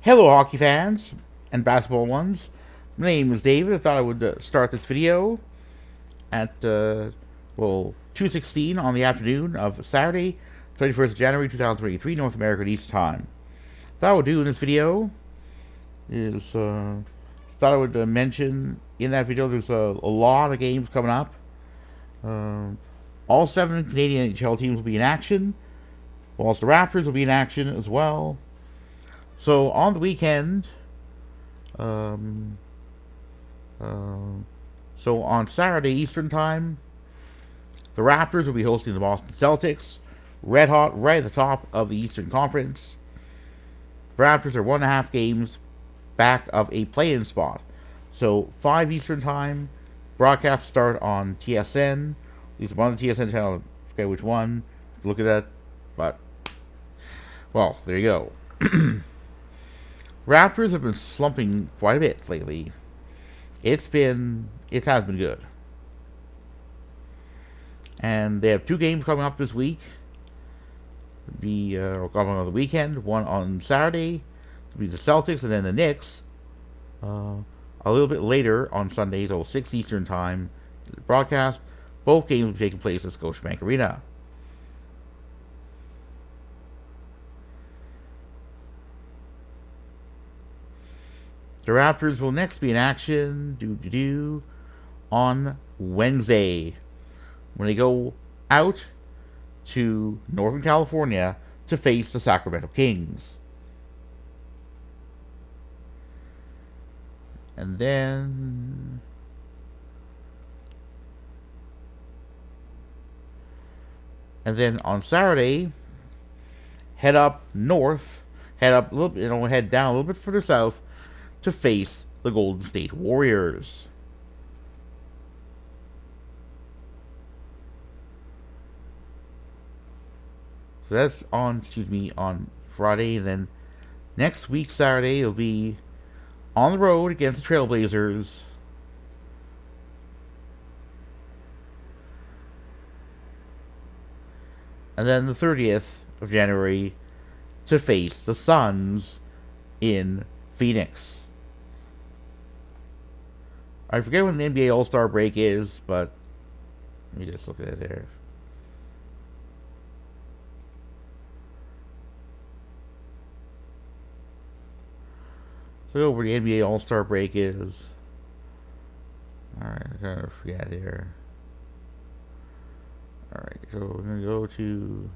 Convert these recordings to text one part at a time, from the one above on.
Hello, hockey fans and basketball ones. My name is David. I thought I would start this video at 2:16 on the afternoon of Saturday, 21st January 2023, North American East Time. What I would do in this video is thought I would mention in that video there's a lot of games coming up. All 7 Canadian NHL teams will be in action, whilst the Raptors will be in action as well. So on the weekend, um, so on Saturday Eastern Time, the Raptors will be hosting the Boston Celtics, red hot, right at the top of the Eastern Conference. The Raptors are 1.5 games back of a play-in spot. So 5 Eastern Time, broadcasts start on TSN, at least one of the TSN channel, I forget which one, look at that, but, well, there you go. Raptors have been slumping quite a bit lately. It has been good. And they have 2 games coming up this week. Coming on the weekend. One on Saturday, to be the Celtics, and then the Knicks. A little bit later on Sunday, so 6 Eastern Time, broadcast. Both games will be taking place at Scotiabank Arena. The Raptors will next be in action on Wednesday when they go out to Northern California to face the Sacramento Kings. And then on Saturday, head up north, head up a little bit, head down a little bit further south to face the Golden State Warriors. So that's on Friday. And then next week, Saturday, it'll be on the road against the Trailblazers. And then the 30th of January to face the Suns in Phoenix. I forget when the NBA All-Star break is, but let me just look at it there. So where the NBA All-Star break is. Alright, I kind of forget here. Alright, so we're going to go to...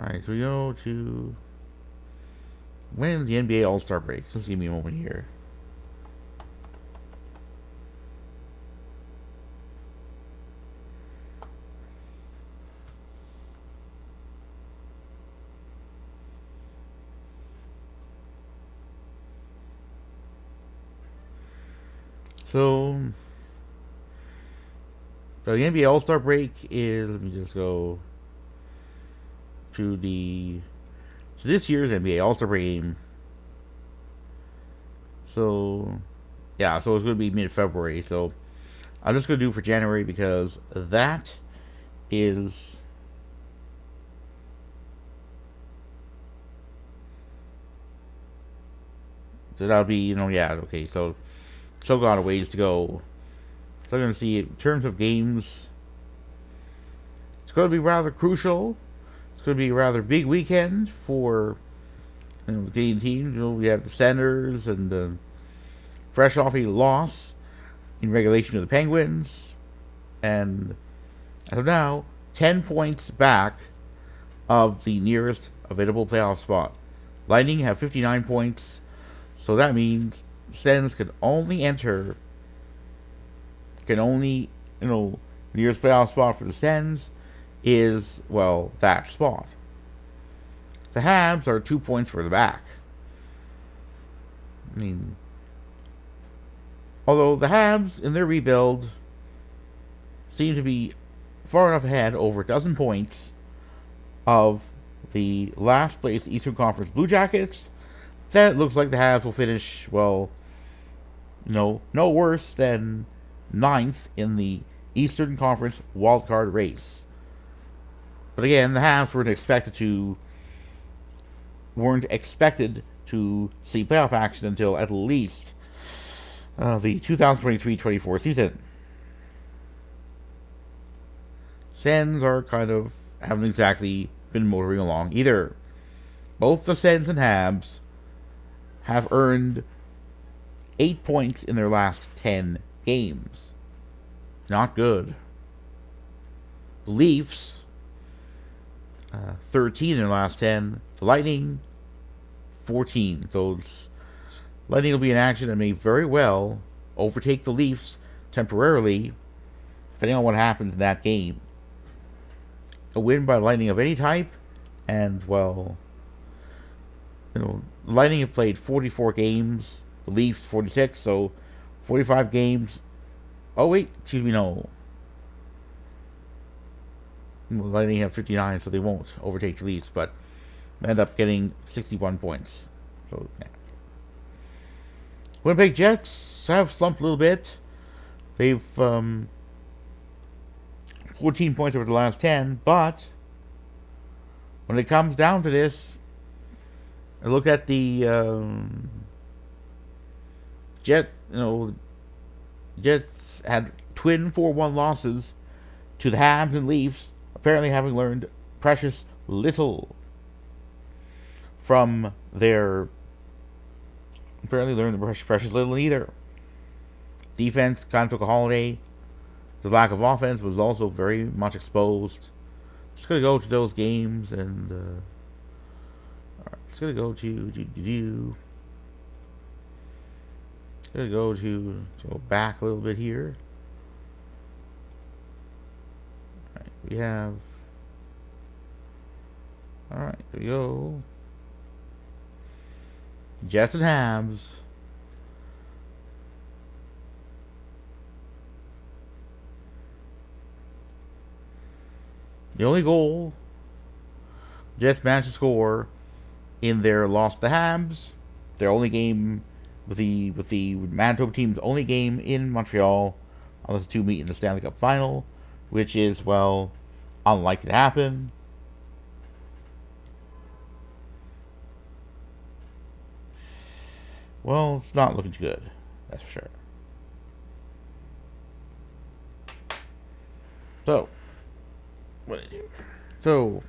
Alright, so we go to... When is the NBA All-Star break? Just give me a moment here. So the NBA All-Star break is, let me just go to this year's NBA All-Star game. So yeah, so it's going to be mid-February. So I'm just going to do for January because that is so that'll be okay. So still got a ways to go. So I'm going to see in terms of games. It's going to be rather crucial. It's going to be a rather big weekend for the Canadian team. We have the Senators and fresh off a loss in regulation to the Penguins, and as of now, 10 points back of the nearest available playoff spot. Lightning have 59 points, so that means Sens nearest playoff spot for the Sens is, well, that spot. The Habs are 2 points further back. I mean, although the Habs in their rebuild seem to be far enough ahead, over a dozen points, of the last place Eastern Conference Blue Jackets, that it looks like the Habs will finish, well, no worse than 9th in the Eastern Conference wildcard race. But again, the Habs weren't expected to see playoff action until at least the 2023-24 season. Sens are kind of haven't exactly been motoring along either. Both the Sens and Habs have earned 8 points in their last 10 games. Not good. The Leafs, 13 in their last 10. The Lightning, 14. So Lightning will be in action and may very well overtake the Leafs temporarily, depending on what happens in that game. A win by Lightning of any type, and, well, Lightning have played 44 games, the Leafs 46, so 45 games. Oh, wait, excuse me, no. Lightning have 59, so they won't overtake the Leafs, but end up getting 61 points. So, yeah. Winnipeg Jets have slumped a little bit. They've 14 points over the last 10, but when it comes down to this, I look at the Jets had twin 4-1 losses to the Habs and Leafs, apparently having learned precious little from their precious little either. Defense kind of took a holiday. The lack of offense was also very much exposed. Just gonna go to those games and alright, just gonna go to go back a little bit here. Alright, we have alright, there we go. Jets and Habs. The only goal Jets managed to score in their loss to the Habs, their only game with the Manitoba team's only game in Montreal, unless the two meet in the Stanley Cup final, which is, well, unlikely to happen. Well, it's not looking too good, that's for sure. So, what did I do?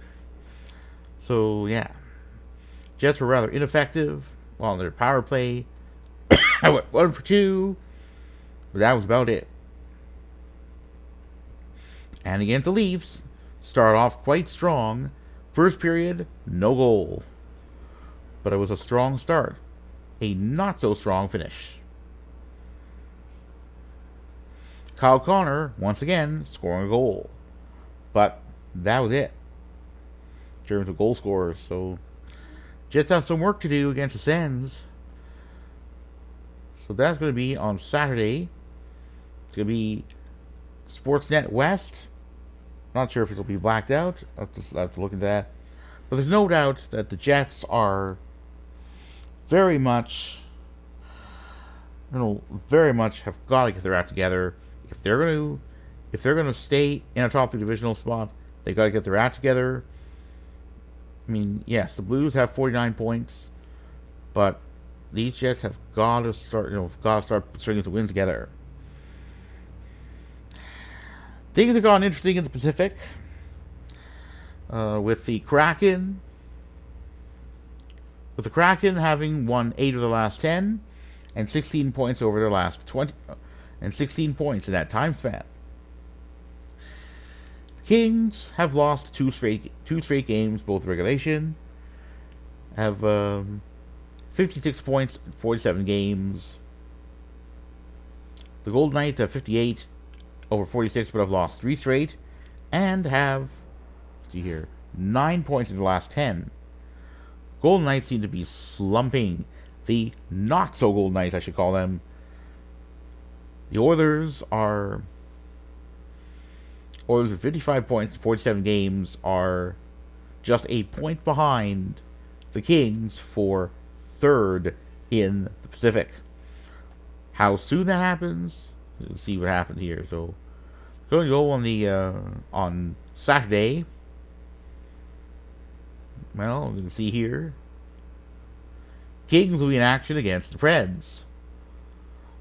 So yeah. Jets were rather ineffective on their power play. I went 1 for 2, but that was about it. And against the Leafs, started off quite strong. First period, no goal. But it was a strong start. A not so strong finish. Kyle Connor, once again, scoring a goal. But that was it in terms of goal scorers. So Jets have some work to do against the Sens. So that's going to be on Saturday. It's going to be Sportsnet West. Not sure if it'll be blacked out. I'll have to look into that. But there's no doubt that the Jets are very much have got to get their act together. If they're going to stay in a top 3 divisional spot, they got to get their act together. I mean, yes, the Blues have 49 points, but these Jets have got to start stringing the wins together. Things have gone interesting in the Pacific with the Kraken. With the Kraken having won 8 of the last 10 and 16 points over their last 20 and 16 points in that time span. The Kings have lost two straight games, both regulation. Have 56 points in 47 games. The Golden Knights have 58 over 46, but have lost 3 straight, and have 9 points in the last 10. Golden Knights seem to be slumping. The not so Golden Knights, I should call them. The Oilers with 55 points in 47 games are just a point behind the Kings for third in the Pacific. How soon that happens, we'll see what happened here. So, going to go on Saturday. Well, you can see here. Kings will be in action against the Preds.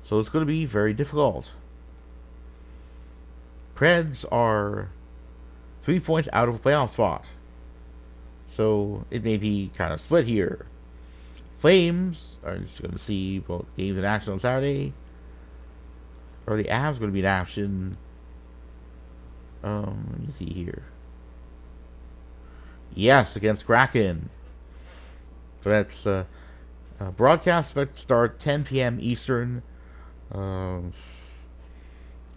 So it's going to be very difficult. Preds are 3 points out of a playoff spot. So it may be kind of split here. Flames are just going to see both games in action on Saturday. Or the Avs going to be in action. Let me see here. Yes, against Kraken. So that's broadcast expected to start 10 p.m. Eastern. Going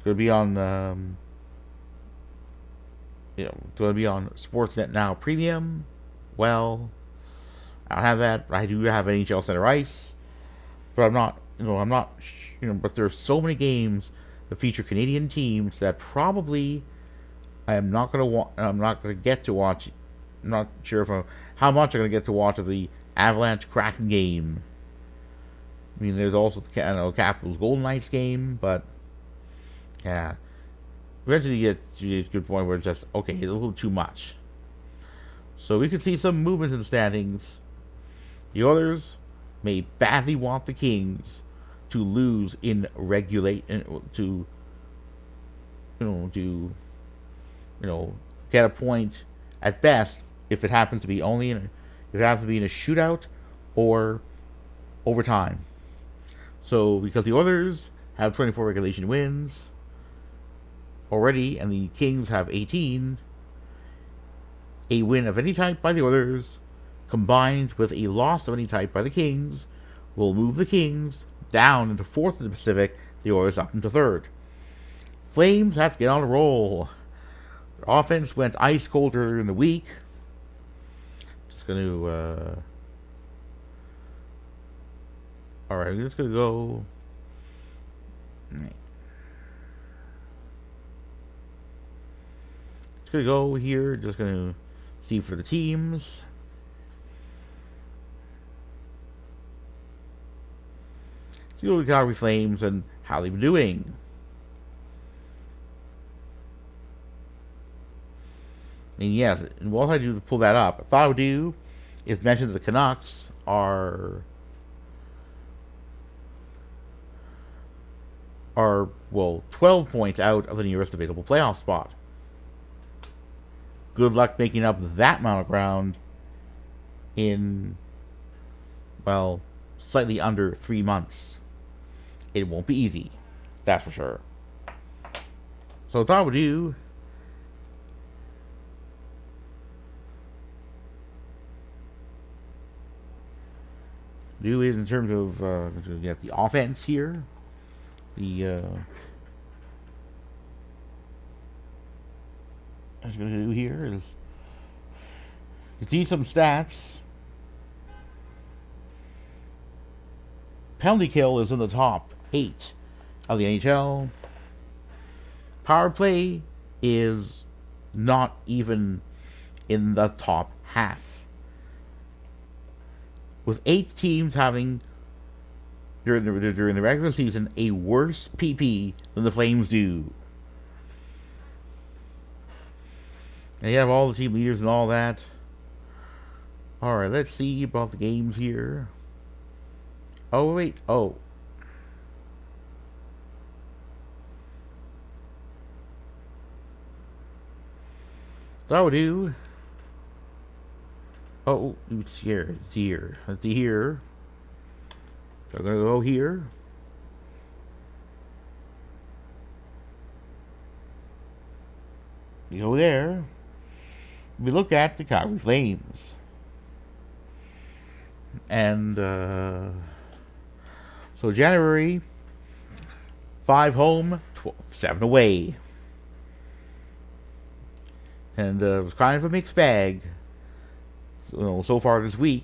to be on, going to be on Sportsnet Now Premium. Well, I don't have that. I do have NHL Center Ice, but I'm not. But there's so many games that feature Canadian teams that probably I am not going to I'm not going to get to watch. I'm not sure how much I'm going to get to watch of the Avalanche Kraken game. I mean, there's also the Capitals Golden Knights game, but yeah, eventually you get to a good point where it's just okay, it's a little too much. So we could see some movement in the standings. The others may badly want the Kings to lose in get a point at best if it happens to be in a shootout or overtime. So because the others have 24 regulation wins already and the Kings have 18, a win of any type by the others combined with a loss of any type by the Kings will move the Kings down into 4th in the Pacific, the Oilers up into 3rd. Flames have to get on a roll. Their offense went ice cold earlier in the week. Just going to... Alright, we're just going to go... Just going to go here. Just going to see for the teams. See what the Calgary Flames and how they've been doing. And yes, and what I do to pull that up, I thought I would do is mention that the Canucks are 12 points out of the nearest available playoff spot. Good luck making up that amount of ground in, slightly under 3 months. It won't be easy, that's for sure. So what I would do is in terms of get the offense here. I was going to do here is you see some stats. Penalty kill is in the top 8 of the NHL. Power play is not even in the top half. With 8 teams having during the regular season a worse PP than the Flames do. And you have all the team leaders and all that. Alright, let's see about the games here. Oh, wait. Oh. So I would do... Oh, it's here. It's here. Let's see here. So I'm going to go here. You go there. We look at the Calgary Flames. And, so January, 5 home, 7 away. And it was kind of a mixed bag. So far this week,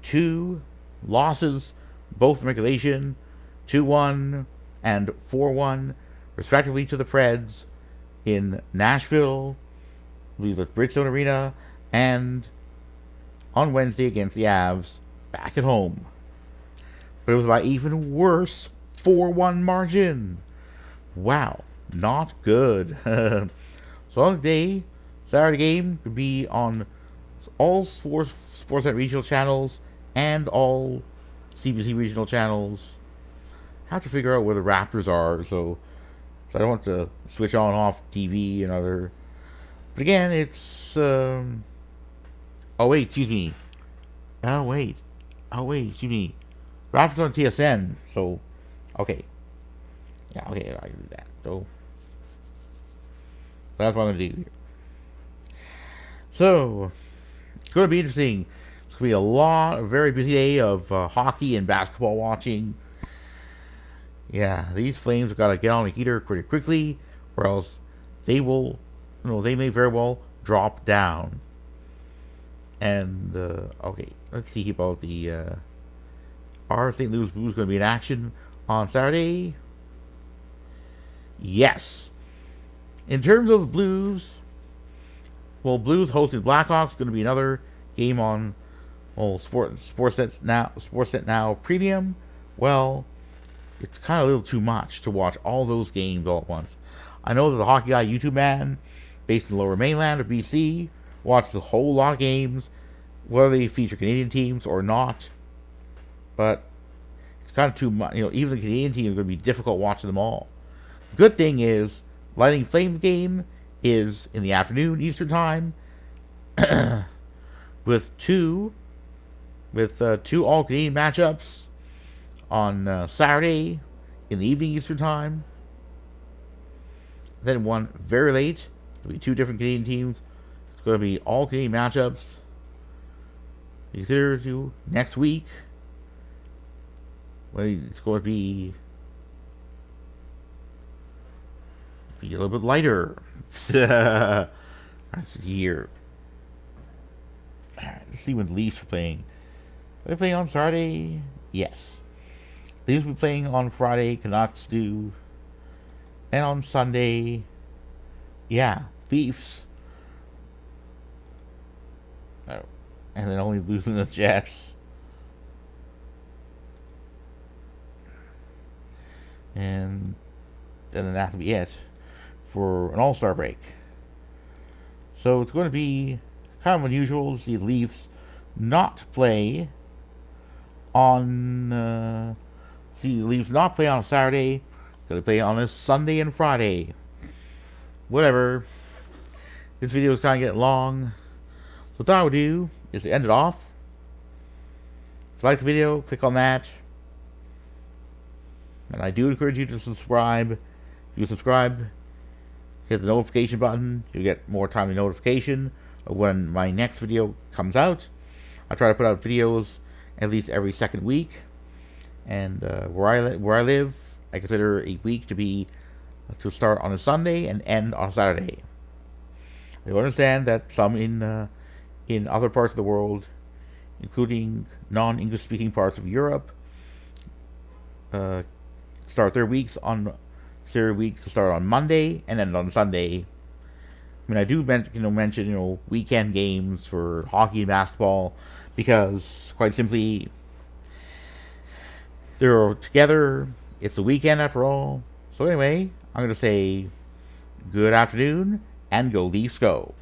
2 losses, both in regulation, 2-1 and 4-1, respectively to the Preds in Nashville, I believe at Bridgestone Arena, and on Wednesday against the Avs, back at home. But it was by even worse 4-1 margin. Wow, not good. So on the day, Saturday game could be on all Sportsnet regional channels and all CBC regional channels. I have to figure out where the Raptors are, so I don't want to switch on and off TV and other. But again, it's. Oh wait, excuse me. Excuse me. Raptors on TSN, so okay. Yeah, okay, I can do that. So that's what I'm gonna do here. So it's gonna be interesting. It's gonna be a very busy day of hockey and basketball watching. Yeah, these Flames have got to get on the heater pretty quickly, or else they will, they may very well drop down. And okay, let's see about the our St. Louis Blues going to be in action on Saturday. Yes. In terms of the Blues, well, Blues hosting Blackhawks going to be another game on Sportsnet now Premium. Well, it's kind of a little too much to watch all those games all at once. I know that the Hockey Guy YouTube man, based in the Lower Mainland of BC, watches a whole lot of games, whether they feature Canadian teams or not. But it's kind of too much. Even the Canadian team is going to be difficult watching them all. The good thing is, Lightning Flames game is in the afternoon Eastern time, with two all Canadian matchups on Saturday in the evening Eastern time. Then one very late. It'll be two different Canadian teams. It's going to be all Canadian matchups. Consider to next week. Well, it's going to be a little bit lighter. That's here. Let's see when the Leafs are playing. Are they playing on Saturday? Yes. Leafs will be playing on Friday. Canucks do. And on Sunday, yeah, Leafs. Oh, and then only losing the Jets. And then that'll be it for an all-star break. So it's going to be kind of unusual to see the Leafs not play on a Saturday. They play on a Sunday and Friday. Whatever. This video is kind of getting long. So what I would do is to end it off. If you like the video, click on that. And I do encourage you to subscribe. If you subscribe, hit the notification button. You'll get more timely notification of when my next video comes out. I try to put out videos at least every second week. And where I live, I consider a week to start on a Sunday and end on a Saturday. I understand that some in other parts of the world, including non-English speaking parts of Europe, start their weeks to start on Monday and end on Sunday. I mean, I do mention weekend games for hockey and basketball because, quite simply, they're together. It's the weekend after all. So anyway, I'm going to say good afternoon and go Leafs go.